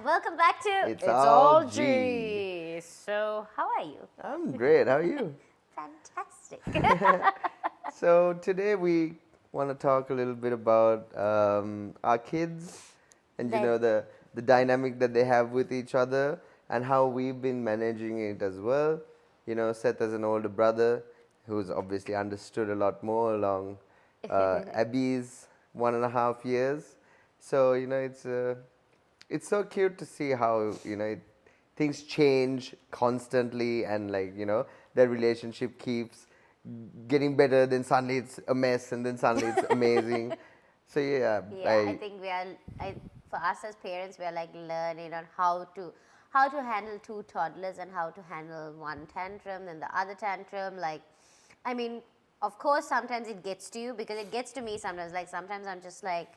welcome back to It's All G. G. So, how are you? I'm great. How are you? Fantastic. So today we want to talk a little bit about our kids and the dynamic that they have with each other and how we've been managing it as well. You know, Seth as an older brother who's obviously understood a lot more along Abby's 1.5 years. So it's so cute to see how things change constantly and their relationship keeps getting better, then suddenly it's a mess and then suddenly it's amazing. So I think for us as parents, we are like learning on how to handle two toddlers and how to handle one tantrum and the other tantrum. Of course, sometimes it gets to you because it gets to me sometimes. Like sometimes I'm just like,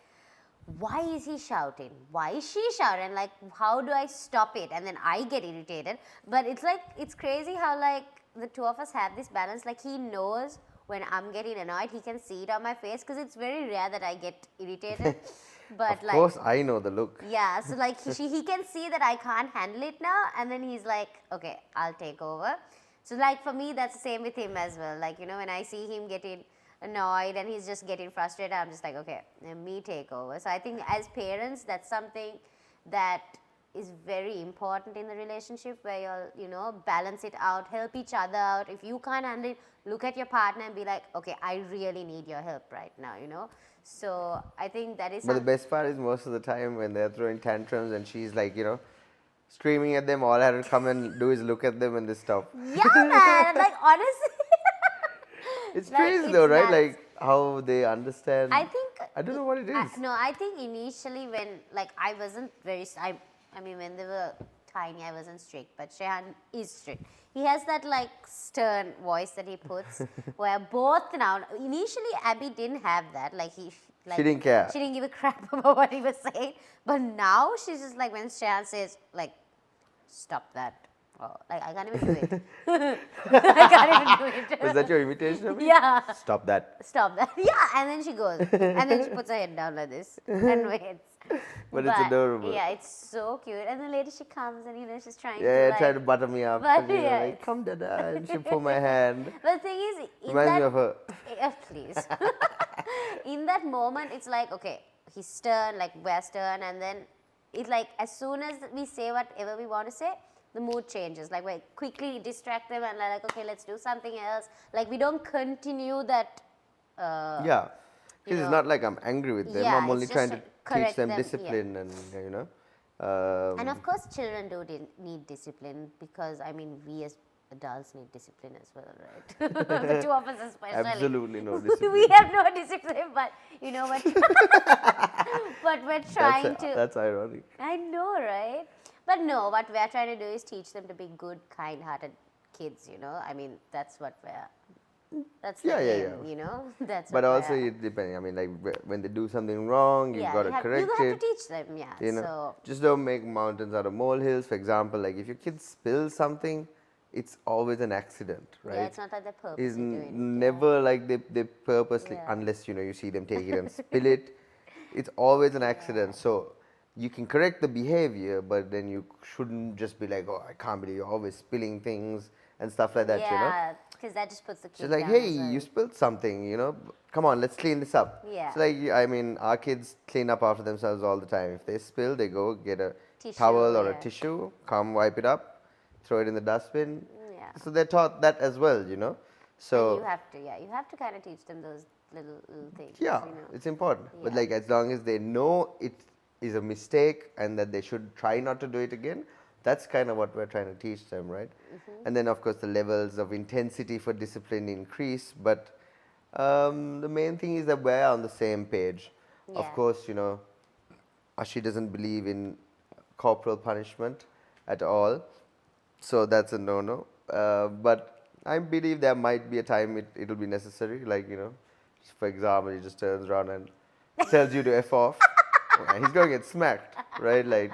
why is he shouting? Why is she shouting? Like, how do I stop it? And then I get irritated. But it's crazy how the two of us have this balance. Like he knows when I'm getting annoyed, he can see it on my face because it's very rare that I get irritated. But of course, I know the look. Yeah, so he can see that I can't handle it now, and then he's like, okay, I'll take over. So for me, that's the same with him as well. When I see him getting annoyed and he's just getting frustrated, I'm just like, okay, me take over. So I think as parents, that's something that is very important in the relationship where you'll balance it out, help each other out. If you can't handle it, look at your partner and be like, okay, I really need your help right now. So I think that is But the best part is most of the time when they're throwing tantrums and she's screaming at them, all I had to come and do is look at them and they stop. Yeah, man. Honestly. It's crazy though, right? Like how they understand. I don't know what it is. I think initially when I wasn't very. When they were tiny, I wasn't strict, but Shehan is strict. He has that stern voice that he puts, where both now. Initially, Abby didn't have that. She didn't care. She didn't give a crap about what he was saying. But now she's just when Shehan says stop that. Oh, I can't even do it. I can't even do it. Was that your imitation of me? Yeah. Stop that. Stop that. Yeah, and then she goes. And then she puts her head down like this and waits. But it's adorable. Yeah, it's so cute. And then later she comes and, she's trying try to butter me up. But and, come, Dada. And she pull my hand. But the thing is, reminds me of her. Please. In that moment, it's okay, he's stern, we're stern. And then it's as soon as we say whatever we want to say, the mood changes. We quickly distract them and okay, let's do something else. We don't continue that. Yeah, because it's not I'm angry with them. Yeah, I'm only trying to teach them discipline yeah. And of course, children do need discipline because we as adults need discipline as well, right? The two of us especially. Absolutely no discipline. We have no discipline, but you know what? But we're trying to. That's ironic. I know, right? But no, what we're trying to do is teach them to be good, kind-hearted kids, that's what that's the aim, That's but what also it depends. When they do something wrong, you've got to correct it. You have to teach them, yeah. So just don't make mountains out of molehills. For example, if your kid spills something, it's always an accident, right? Yeah, it's not they're purposely It's doing it. never they purposely, unless you see them take it and spill it. It's always an accident. So you can correct the behavior, but then you shouldn't just be oh, I can't believe you're always spilling things and stuff like that, Yeah, because that just puts the kid So down. hey, you spilled something, come on, let's clean this up. Yeah. So our kids clean up after themselves all the time. If they spill, they go get a Tissue, towel or a tissue, come wipe it up, throw it in the dustbin. Yeah. So they're taught that as well, So and you have to kind of teach them those little things. yeah, it's important. Yeah. But as long as they know it is a mistake and that they should try not to do it again, that's kind of what we're trying to teach them, right? Mm-hmm. And then of course the levels of intensity for discipline increase, but the main thing is that we're on the same page. Yeah. Of course, Ashi doesn't believe in corporal punishment at all, so that's a no-no. But I believe there might be a time it'll be necessary, for example, he just turns around and tells you to F off. He's going to get smacked, right? No,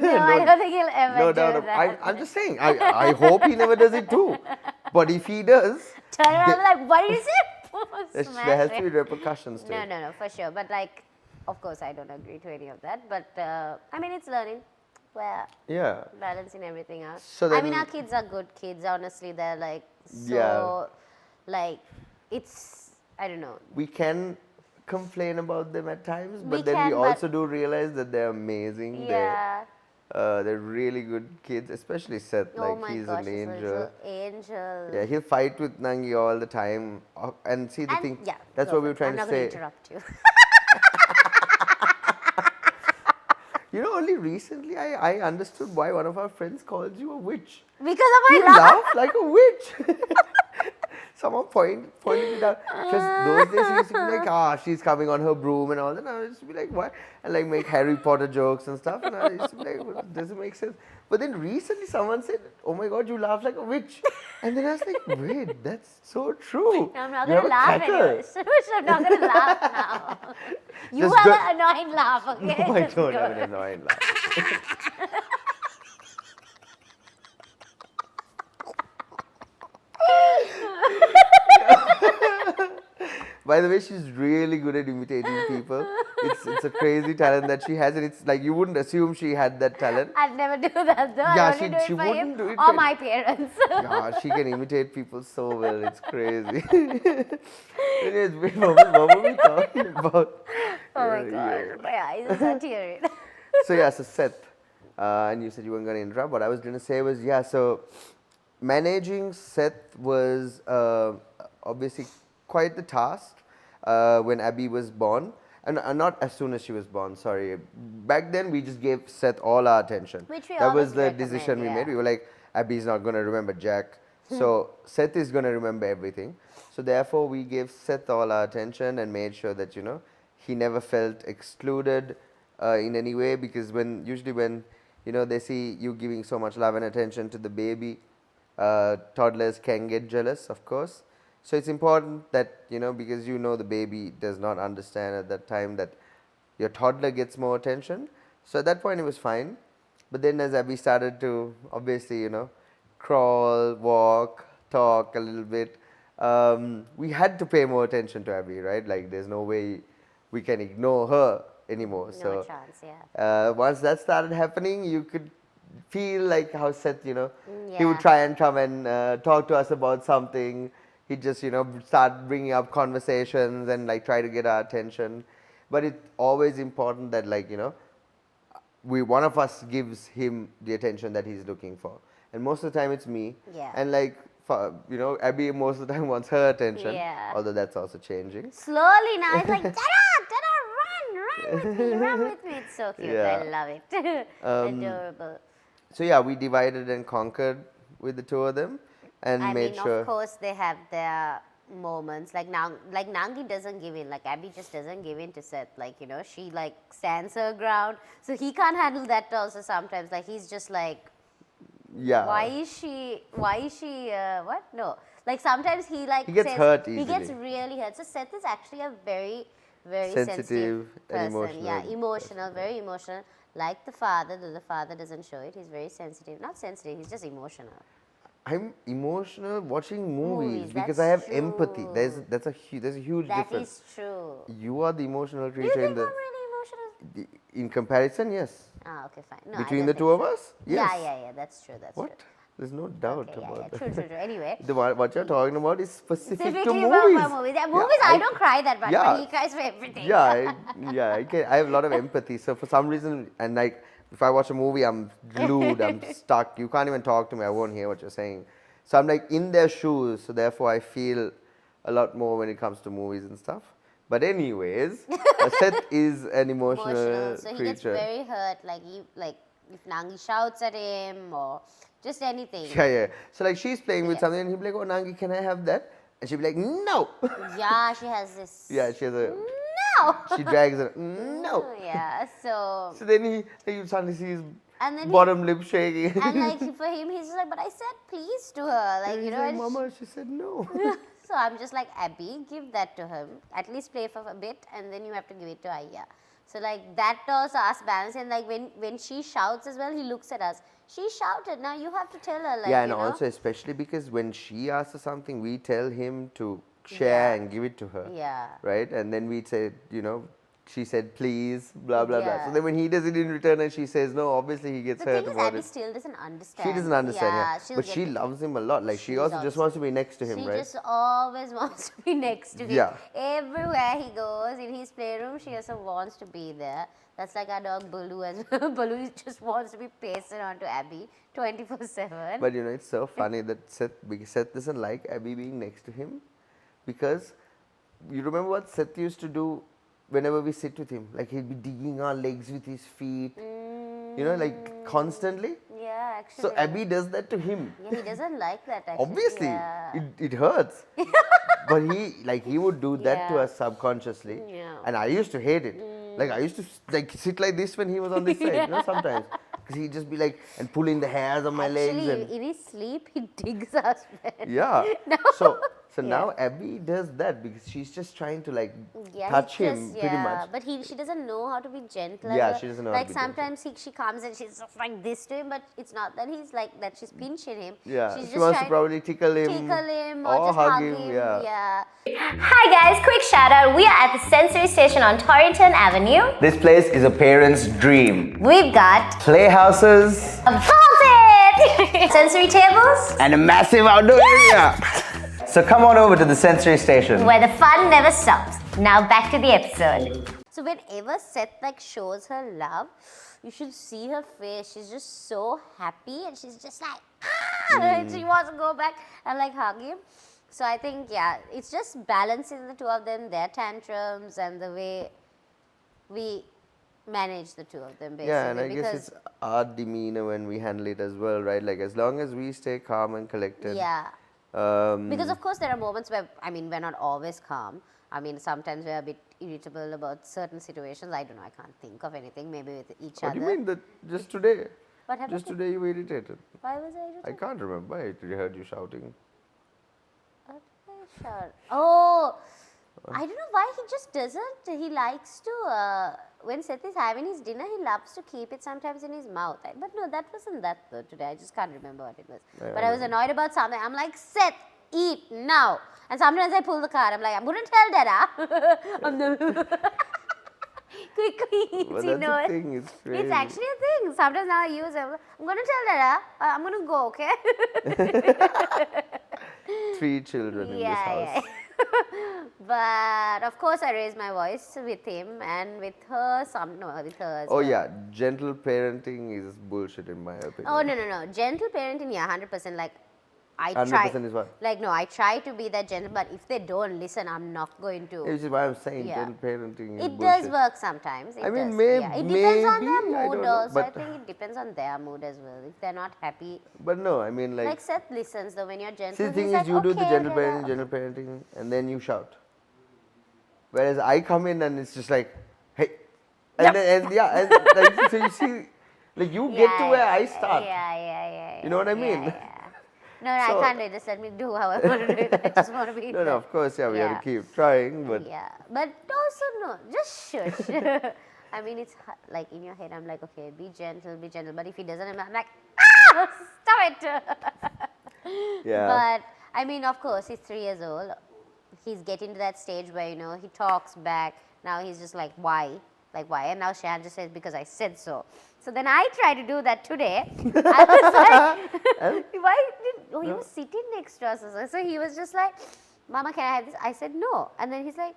I don't think he'll ever do that. I'm just saying, I hope he never does it too. But if he does... Turn around and what is it? There has to be repercussions to it. No, for sure. But of course, I don't agree to any of that. But it's learning. we're Yeah. balancing everything out. So I mean, then- our kids are good kids. Honestly, they're like so Yeah. like it's I don't know. We can complain about them at times, We but then we can, but- also do realize that they're amazing. Yeah. They're really good kids, especially Seth. Oh Like my he's gosh, an he's a angel. little angel. Yeah, he'll fight with Nangi all the time. And see the And- thing, yeah, that's go what we were for it. trying I'm to not say. going to interrupt you. You know, only recently I understood why one of our friends called you a witch. Because of my You laugh. laugh like a witch. Someone pointed it out. Because those days he used to be like, she's coming on her broom and all that. And I used to be like, what? And like make Harry Potter jokes and stuff. And I used to be like, well, doesn't make sense. But then recently someone said, oh my God, you laugh like a witch. And then I was like, wait, that's so true. No, I'm not You going to have a laugh cackle. anymore. I'm not going to laugh now. You Just have go- an annoying laugh, okay? No, I Just don't go. have an annoying laugh. By the way, she's really good at imitating people. It's a crazy talent that she has, and it's like you wouldn't assume she had that talent. I'd never do that though. Yeah, I only do it she for him wouldn't do it or for- my parents. Yeah, she can imitate people so well. It's crazy. Anyways, what were we talking about? Oh my Yeah. god, my eyes are tearing. So Seth, and you said you weren't going to interrupt. What I was going to say was, so managing Seth was obviously quite the task when Abby was born. And not as soon as she was born, sorry. Back then, we just gave Seth all our attention. Which we that was always the recommend, decision we yeah. made. We were like, Abby's not going to remember Jack. So Seth is going to remember everything. So therefore, we gave Seth all our attention and made sure that, he never felt excluded in any way. Because usually when, they see you giving so much love and attention to the baby, toddlers can get jealous, of course. So it's important that, because the baby does not understand at that time that your toddler gets more attention. So at that point it was fine. But then as Abby started to obviously, crawl, walk, talk a little bit, we had to pay more attention to Abby, right? Like there's no way we can ignore her anymore. No chance, yeah. Once that started happening, you could feel like how Seth, he would Yeah. try and come and talk to us about something. He'd just, start bringing up conversations and like try to get our attention. But it's always important that one of us gives him the attention that he's looking for. And most of the time it's me. Yeah. And like, Abby most of the time wants her attention. Yeah. Although that's also changing. Slowly now, it's like, Dada, run with me. It's so cute. Yeah. I love it. Adorable. So we divided and conquered with the two of them and I made mean, sure. of course, they have their moments. Like Nangi doesn't give in. Like Abby just doesn't give in to Seth. Like she like stands her ground. So he can't handle that also sometimes. Like he's just like, Yeah. why is she? What? No. Like sometimes he like He gets says, hurt He gets easily. really hurt. So Seth is actually a very, very Sensitive and person. Yeah, emotional emotional, very emotional. Like the father, though the father doesn't show it. He's very sensitive. Not sensitive. He's just emotional. I'm emotional watching movies Movies, because that's I have empathy. true. There's a huge That difference. is true. You are the emotional Do you creature think I'm really emotional? in comparison, yes. Ah, okay, fine. No, Between I the don't two think of so. us, yes. Yeah, that's true. That's What? true. There's no doubt Okay, about true. that. Anyway. What you're talking about is specific to Specifically movies. about movies. Yeah, movies, I don't cry that much, yeah. but he cries for everything. I have a lot of empathy. So for some reason, and like if I watch a movie, I'm glued, I'm stuck. You can't even talk to me. I won't hear what you're saying. So I'm like in their shoes. So therefore, I feel a lot more when it comes to movies and stuff. But anyways, Seth is an emotional So he creature. gets very hurt. Like if Nangi shouts at him or just anything. Yeah. So like she's playing with Yeah. something and he'll be like, oh Nangi, can I have that? And she'll be like, no. Yeah, she has this. Yeah, she has a, No. she drags it, no. Yeah. So So then you suddenly see his and then bottom lip shaking. and like for him, he's just like, but I said please to her, like He's like, Mama, she said no. So I'm just like, Abby, give that to him. At least play for a bit, and then you have to give it to Aya. So like that also us balancing. Like when she shouts as well, he looks at us. She shouted. Now you have to tell her. Like, Yeah, and you know? also especially because when she asks us something, we tell him to share Yeah. and give it to her. Yeah. Right? And then we say, she said please, blah blah blah. So Yeah. then when he does it in return and she says no, obviously he gets The hurt thing is, about Abby it. still doesn't understand. She doesn't understand, yeah. she'll But get she it. loves him a lot. Like she She's also just obsessed. wants to be next to him, She right? just always wants to be next to him. Yeah. Everywhere he goes, in his playroom, she also wants to be there. That's like our dog Baloo as well. Baloo just wants to be pasted onto Abby 24/7. But it's so funny that Seth doesn't like Abby being next to him, because you remember what Seth used to do whenever we sit with him? Like he'd be digging our legs with his feet, like constantly. Yeah, actually. So Abby does that to him. Yeah, he doesn't like that actually. Obviously, Yeah. it hurts. But he would do that to Yeah. us subconsciously, Yeah. and I used to hate it. Like I used to sit like this when he was on this side, sometimes, because he'd just be like and pulling the hairs on my legs. Actually, And in his sleep, he digs us. Man. yeah. No. So now Abby does that because she's just trying to like Yeah, touch he him just- pretty yeah, much. But she doesn't know how to be gentle. Yeah, as well. she doesn't know how to Like be gentle. sometimes she comes and she's just like this to him, but it's not that he's like that. She's pinching him. Yeah, she's she just wants to trying probably tickle him, tickle him or just hug him. Yeah. Hi guys, quick shout out. We are at the Sensory Station on Torrington Avenue. This place is a parent's dream. We've got Playhouses A pulpit! Sensory tables, and a massive outdoor area. So come on over to the Sensory Station. where the fun never stops. Now back to the episode. So whenever Seth like shows her love, you should see her face. She's just so happy and she's just like and she wants to go back and like hug him. So I think it's just balancing the two of them, their tantrums and the way we manage the two of them basically. Yeah, and I guess because it's our demeanor when we handle it as well, right? Like as long as we stay calm and collected. yeah. Um, Because of course there are moments where we're not always calm. Sometimes we're a bit irritable about certain situations. I don't know, I can't think of anything, maybe with each what other. do you mean that just today? What happened? Just today you were irritated. Why was I irritated? I can't remember. I heard you shouting. What did I shout? Oh, I don't know why he just doesn't. He likes to, when Seth is having his dinner, he loves to keep it sometimes in his mouth. But no, that wasn't that though today. I just can't remember what it was. Yeah, But I was annoyed about something. I'm like, Seth, eat now. And sometimes I pull the card. I'm like, I'm going to tell Dada. I'm the quickly eats, Well, you that's know. a thing. It's crazy. It's actually a thing. Sometimes now I use it. I'm going to tell Dada. I'm going to go, okay? 3 children in this house. Yeah. But of course, I raised my voice with him and with her. With her as Oh well. yeah, gentle parenting is bullshit in my opinion. Oh no. Gentle parenting, 100%. Like I 100% try. is what? Like no, I try to be that gentle. But if they don't listen, I'm not going to. Which is why I'm saying Yeah. gentle parenting is It bullshit. does work sometimes. It I mean, does. maybe- It depends on their maybe, I mood don't know, also. I but- think it depends on their mood as well. If they're not happy, But no, I mean like Seth listens though when you're gentle. see the thing he's is like, you do the "Okay, gentle Dada." parenting and then you shout. Whereas I come in and it's just like, hey. And then, like, so you see, like you get to where I start. Yeah. You know what I mean? Yeah. No, So- I can't do it. Just let me do how I want to do it. I just want to be. No, of course, yeah, we have Yeah. to keep trying, but Yeah, but also no, just shush. It's like in your head. I'm like, okay, be gentle. But if he doesn't, I'm like, stop it. yeah. But of course, he's 3 years old. He's getting to that stage where he talks back. Now he's just like, why? Like why? And now Shehan just says because I said so. So then I tried to do that today. I was like, why did? Oh, he was sitting next to us. So he was just like, Mama, can I have this? I said no. And then he's like,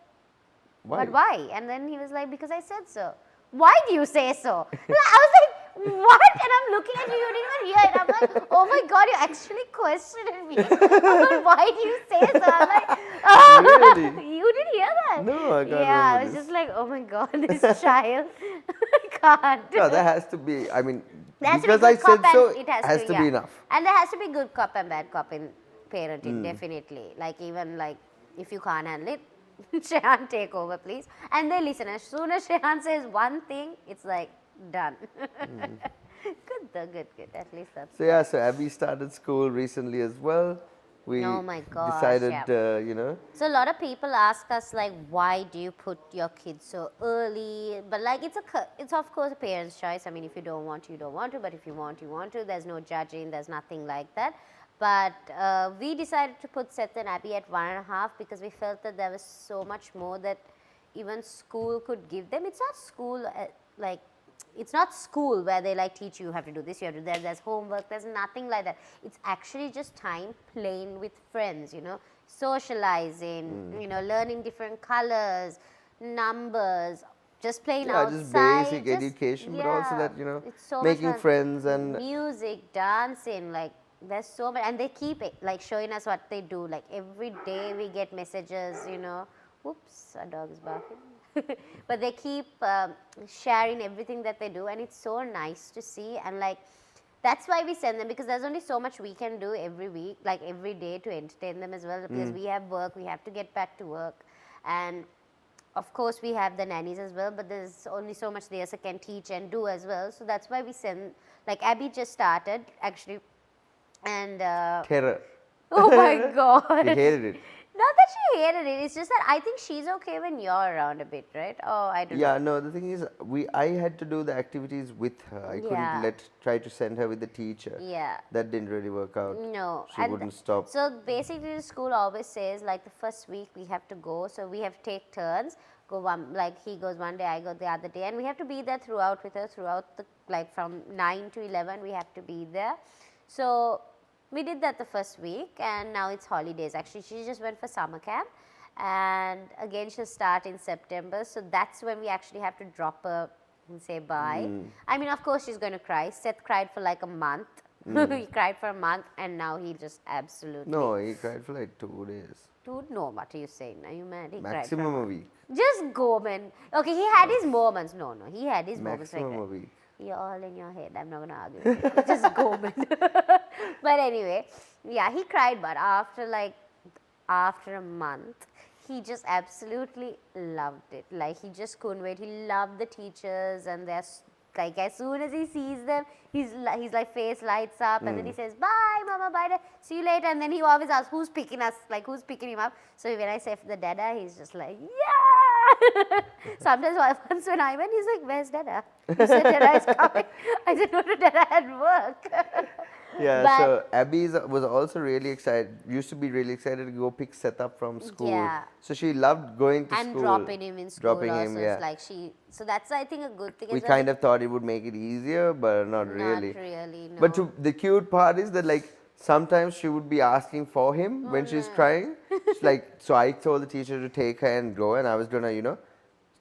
Why? but why? And then he was like, because I said so. Why do you say so? I was like, what? And I'm looking at you didn't even hear it. I'm like, oh my God, you actually questioned me. Why do you say so? I'm like, Really? You didn't hear that? No, I can't Yeah, I remember was this. just like, oh my God, this child. I can't. No, that has to be, I mean, There has to be because I good cop said so, and it has to be enough. And there has to be good cop and bad cop in parenting, definitely. Like even like if you can't handle it, Shehan, take over please. And they listen. As soon as Shehan says one thing, it's like done. Good though, good. At least that's So yeah, so Abby started school recently as well. We Oh my gosh, decided, yeah. So a lot of people ask us like, why do you put your kids so early? But like, it's of course a parent's choice. If you don't want to, you don't want to. But if you want to. There's no judging. There's nothing like that. But we decided to put Seth and Abby at 1.5 because we felt that there was so much more that even school could give them. It's not school like, it's not school where they like teach you have to do this, you have to do that, there's homework, there's nothing like that. It's actually just time playing with friends, you know, socializing, you know, learning different colors, numbers, just playing just outside. basic education, but also that, you know, it's so making much fun. friends and Music, dancing, like there's so much, and they keep it like showing us what they do. Like every day we get messages, you know. Whoops, our dog is barking. But they keep sharing everything that they do, and it's so nice to see. And like that's why we send them, because there's only so much we can do every week, like every day, to entertain them as well, because we have work, we have to get back to work, and of course we have the nannies as well, but there's only so much they also can teach and do as well. So that's why we send, like Abby just started actually, and terror. oh my god, She hated it. not that she hated it, it's just that I think she's okay when you're around a bit, right? Oh, I don't know. Yeah, no, the thing is, I had to do the activities with her. I Yeah. couldn't try to send her with the teacher. Yeah. That didn't really work out. No. She and wouldn't stop. So basically the school always says like the first week we have to go, so we have to take turns, go one, like he goes one day, I go the other day, and we have to be there throughout with her, throughout the, like from 9 to 11 we have to be there. So we did that the first week, and now it's holidays. Actually, she just went for summer camp, and again she'll start in September, so that's when we actually have to drop her and say bye. I mean, of course she's going to cry. Seth cried for like a month. He cried for a month, and now he just absolutely... No, he cried for like 2 days. Dude, no, what are you saying? Are you mad? He Maximum cried a week. just go, man. Okay, he had his moments. No, he had his moments. Maximum Like a week. you're all in your head. I'm not going to argue with you. Just go, man. But anyway, yeah, he cried, but after a month, he just absolutely loved it. Like, he just couldn't wait. He loved the teachers, and they're like, as soon as he sees them, he's like face lights up, and then he says, bye mama, bye, see you later. And then he always asks, who's picking us, like who's picking him up. So when I say the dada, he's just like, yeah. Sometimes once when I went, he's like, where's dada? He said dada is coming. I said, no, dada had work. Yeah, But- so Abby was also really excited, used to be really excited to go pick Seth up from school. Yeah. So she loved going to And school. dropping him in school Dropping also. him, yeah. It's like so that's, I think, a good thing. We as well. kind of thought it would make it easier, but not really. Not really, no. But the cute part is that like sometimes she would be asking for him when she's crying. She's like, so I told the teacher to take her and go, and I was gonna, you know,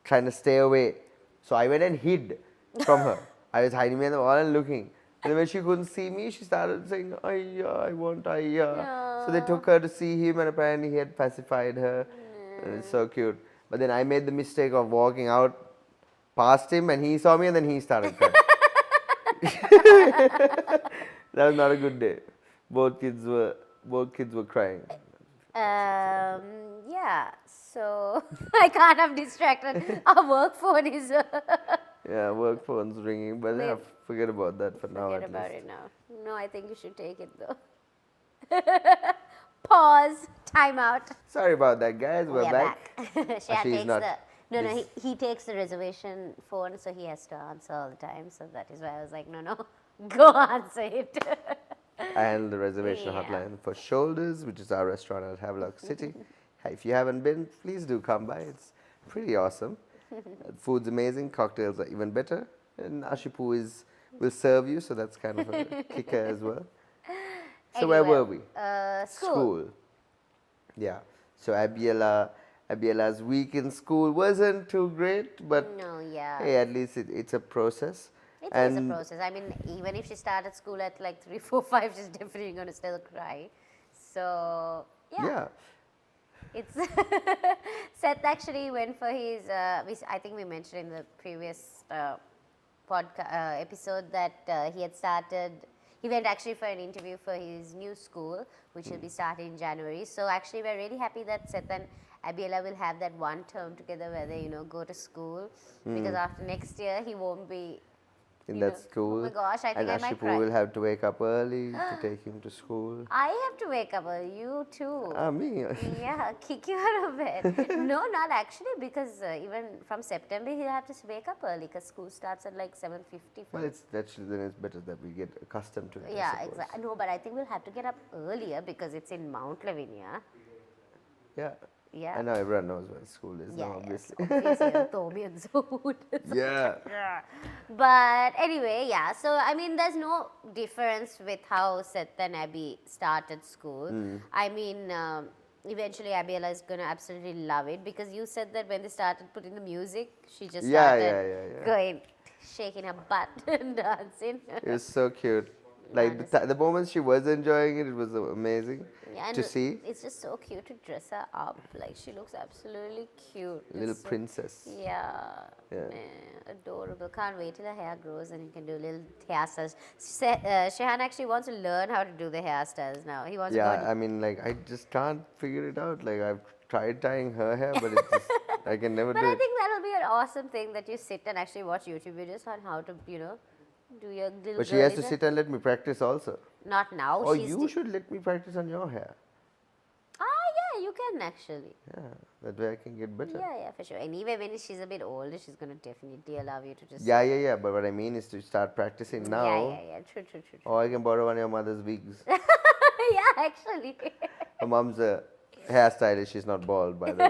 trying to stay away. So I went and hid from her. I was hiding behind the wall and looking. And then when she couldn't see me, she started saying, Ayya, I want Ayya. So they took her to see him, and apparently he had pacified her. And it's so cute. But then I made the mistake of walking out past him, and he saw me, and then he started crying. That was not a good day. Both kids were crying. Yeah, so I can't have distracted. Our work phone is... Yeah, work phone's ringing, but yeah, forget about that for now. Forget at about least. it now. No, I think you should take it though. Pause. Time out. Sorry about that, guys. We're back. Shehan She's takes not the... No, this- he takes the reservation phone, so he has to answer all the time. So that is why I was like, no, go answer it. I handle the reservation Yeah. hotline for Shoulders, which is our restaurant at Havelock City. If you haven't been, please do come by. It's pretty awesome. Food's amazing. Cocktails are even better. And Ashipu will serve you, so that's kind of a kicker as well. So where were we? School. Yeah. So Abiela's week in school wasn't too great, but No, yeah. hey, at least it's a process. It is a process. I mean, even if she started school at like 3, 4, 5, she's definitely going to still cry. So, Yeah. It's Seth actually went for his. I think we mentioned in the previous episode that he had started. He went actually for an interview for his new school, which will be starting in January. So actually, we're really happy that Seth and Abiela will have that one term together where they, go to school. Because after next year, he won't be in you that know, school. oh my gosh, I think and I might Ashipu cry. will have to wake up early to take him to school. I have to wake up early. You too. Me. Yeah, kick you out of bed. No, not actually, because even from September he'll have to wake up early because school starts at like 7:50. Well, then it's better that we get accustomed to it. Yeah, I suppose. exactly. No, but I think we'll have to get up earlier because it's in Mount Lavinia. Yeah. Yeah. I know everyone knows where the school is now, Yes, obviously. obviously, Tommy and Zoot. Yeah. But anyway, yeah. So I mean, there's no difference with how Seth and Abby started school. I mean, eventually Abiela is gonna absolutely love it because you said that when they started putting the music, she just Yeah, started yeah. going, shaking her butt and dancing. It was so cute. Like the moment she was enjoying it, it was amazing Yeah, and to see. it's just so cute to dress her up. Like she looks absolutely cute. Little It's so- princess. Yeah. Yeah. Adorable. Can't wait till her hair grows and you can do little hairstyles. Shehan actually wants to learn how to do the hairstyles now. He wants to Yeah, go. I mean, like, I just can't figure it out. Like, I've tried tying her hair, but it's just, I can never But do I it. think that'll be an awesome thing that you sit and actually watch YouTube videos on how to, do your little. But she has to girly sit and let me practice also. thing. Not now. Or she's you should let me practice on your hair. Yeah, you can actually. Yeah, that way I can get better. Yeah, for sure. Anyway, when she's a bit older, she's gonna definitely allow you to just. Yeah. But what I mean is to start practicing now. Yeah. True. Or I can borrow one of your mother's wigs. Yeah, actually. Her mom's a hairstylist. She's not bald, by the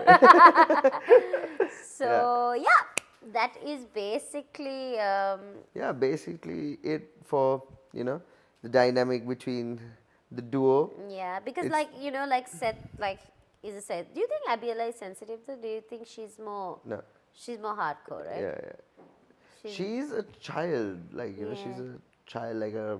way. So yeah, that is basically. Yeah, basically it for, the dynamic between the duo. Yeah, because It's- like Seth, is a Seth. Do you think Abiela is sensitive though? Do you think she's more? No. She's more hardcore, right? Yeah. She's a child. Like, she's a child, like a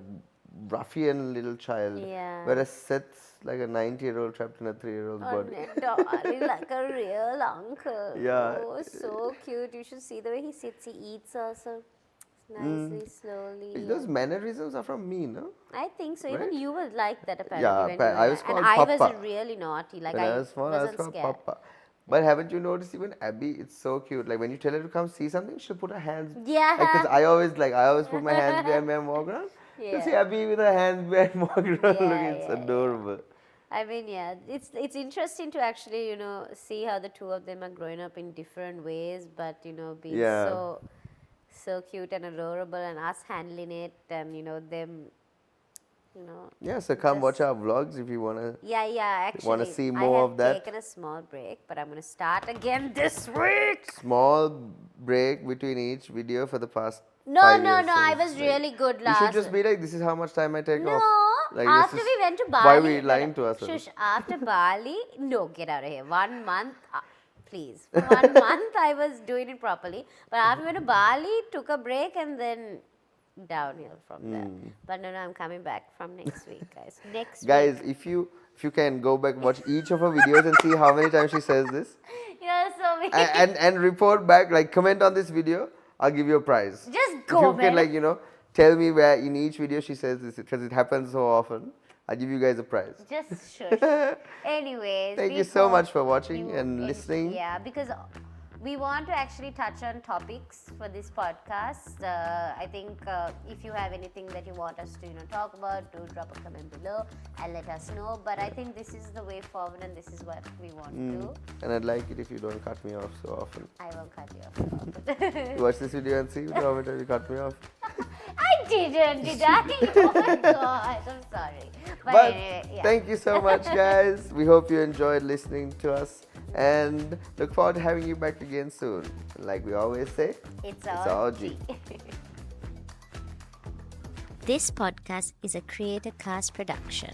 ruffian little child. Yeah. Whereas Seth's like a 90-year-old trapped in a 3-year-old's Oh, body. darling, like a real uncle. Yeah. Oh, so cute. You should see the way he sits. He eats also. Nicely, slowly. Those mannerisms are from me, no? I think so. Right? Even you were like that apparently. Yeah, when you were I was young. called And I was Papa. really naughty. Like When I was small, I was wasn't called scared. Papa. But haven't you noticed even Abby? It's so cute. Like when you tell her to come see something, she'll put her hands. Yeah. Because I always put my hands behind me and walk around. Yeah. You see Abby with her hands behind walk around. Look, it's Yeah. adorable. I mean, yeah, it's interesting to actually, see how the two of them are growing up in different ways, but being Yeah. so cute and adorable, and us handling it, and them, Yeah, so come Just- watch our vlogs if you wanna. yeah. Actually, Wanna see I more have of that? taken a small break, but I'm gonna start again this week. Small break between each video for the past. No, 5 no, years, no. so I it's was like- really good You last. should just be like, this is how much time I take No, off. Like, after this we is went to Bali. why we lying to us? Shush, after Bali, no, get out of here. 1 month, please. For 1 month, I was doing it properly. But after we went to Bali, took a break, and then downhill from there. But no, I'm coming back from next week, guys. Next Guys, week. if you can go back, watch each of her videos and see how many times she says this. You're so mean. And report back, like comment on this video, I'll give you a prize. Just go, If you man. can, tell me where in each video she says this, because it happens so often, I'll give you guys a prize. Just shush. Anyways. Thank you so before much for watching you and end- listening. Yeah, because we want to actually touch on topics for this podcast. I think if you have anything that you want us to talk about, do drop a comment below and let us know. But I think this is the way forward, and this is what we want to do. And I'd like it if you don't cut me off so often. I won't cut you off. You watch this video and see how many times you cut me off. I didn't, did I? Oh my god, I'm sorry. But But anyway, yeah. thank you so much, guys. We hope you enjoyed listening to us and look forward to having you back again soon. Like we always say, It's all all G. This podcast is a Creator Cast production.